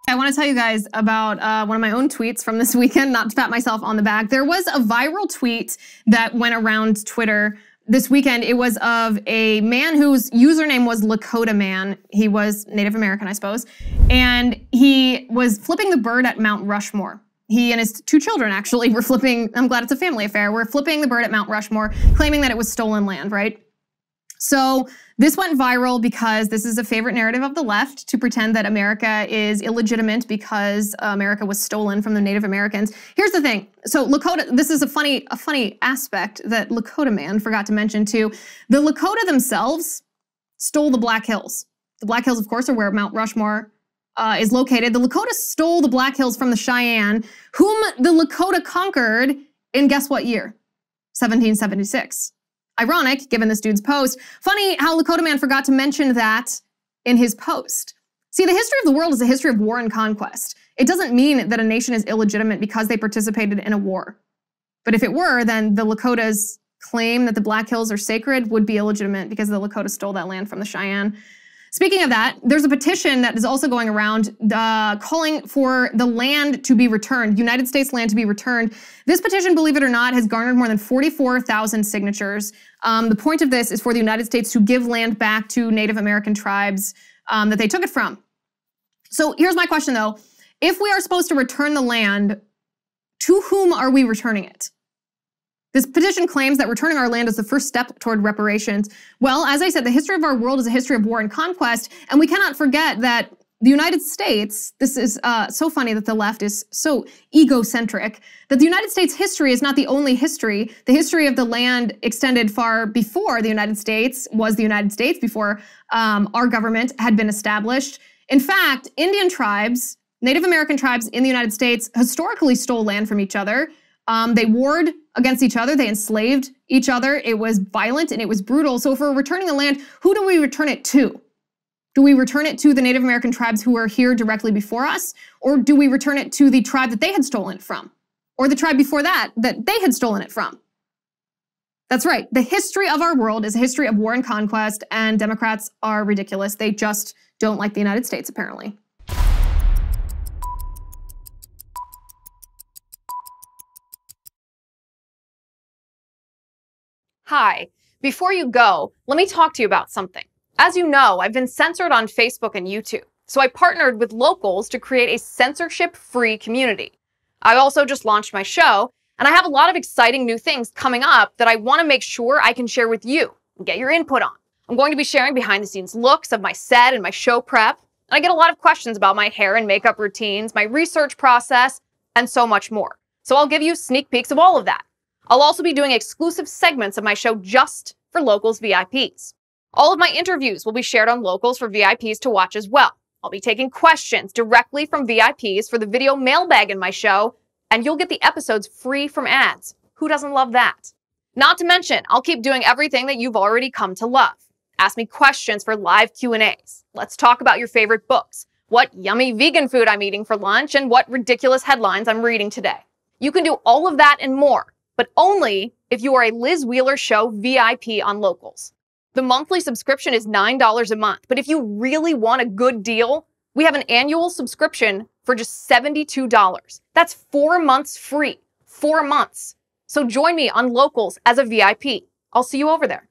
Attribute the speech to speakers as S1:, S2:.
S1: I want to tell you guys about one of my own tweets from this weekend, not to pat myself on the back. There was a viral tweet that went around Twitter this weekend. It was of a man whose username was Lakota Man. He was Native American, I suppose. And he was flipping the bird at Mount Rushmore. He and his two children actually were flipping, I'm glad it's a family affair, were flipping the bird at Mount Rushmore, claiming that it was stolen land, right? So this went viral because this is a favorite narrative of the left, to pretend that America is illegitimate because America was stolen from the Native Americans. Here's the thing. So Lakota, this is a funny aspect that Lakota Man forgot to mention too. The Lakota themselves stole the Black Hills. The Black Hills, of course, are where Mount Rushmore is located. The Lakota stole the Black Hills from the Cheyenne, whom the Lakota conquered in guess what year? 1776. Ironic, given this dude's post. Funny how Lakota Man forgot to mention that in his post. See, the history of the world is a history of war and conquest. It doesn't mean that a nation is illegitimate because they participated in a war. But if it were, then the Lakota's claim that the Black Hills are sacred would be illegitimate because the Lakota stole that land from the Cheyenne. Speaking of that, there's a petition that is also going around calling for the land to be returned, United States land to be returned. This petition, believe it or not, has garnered more than 44,000 signatures. The point of this is for the United States to give land back to Native American tribes that they took it from. So here's my question though. If we are supposed to return the land, to whom are we returning it? This petition claims that returning our land is the first step toward reparations. Well, as I said, the history of our world is a history of war and conquest, and we cannot forget that the United States, this is so funny that the left is so egocentric, that the United States history is not the only history. The history of the land extended far before the United States was the United States, before our government had been established. In fact, Indian tribes, Native American tribes in the United States historically stole land from each other. They warred against each other. They enslaved each other. It was violent and it was brutal. So if we're returning the land, who do we return it to? Do we return it to the Native American tribes who were here directly before us? Or do we return it to the tribe that they had stolen it from? Or the tribe before that they had stolen it from? That's right. The history of our world is a history of war and conquest, and Democrats are ridiculous. They just don't like the United States, apparently.
S2: Hi. Before you go, let me talk to you about something. As you know, I've been censored on Facebook and YouTube, so I partnered with Locals to create a censorship-free community. I also just launched my show, and I have a lot of exciting new things coming up that I want to make sure I can share with you and get your input on. I'm going to be sharing behind-the-scenes looks of my set and my show prep, and I get a lot of questions about my hair and makeup routines, my research process, and so much more. So I'll give you sneak peeks of all of that. I'll also be doing exclusive segments of my show just for Locals VIPs. All of my interviews will be shared on Locals for VIPs to watch as well. I'll be taking questions directly from VIPs for the video mailbag in my show, and you'll get the episodes free from ads. Who doesn't love that? Not to mention, I'll keep doing everything that you've already come to love. Ask me questions for live Q&As. Let's talk about your favorite books, what yummy vegan food I'm eating for lunch, and what ridiculous headlines I'm reading today. You can do all of that and more, but only if you are a Liz Wheeler Show VIP on Locals. The monthly subscription is $9 a month, but if you really want a good deal, we have an annual subscription for just $72. That's 4 months free. 4 months. So join me on Locals as a VIP. I'll see you over there.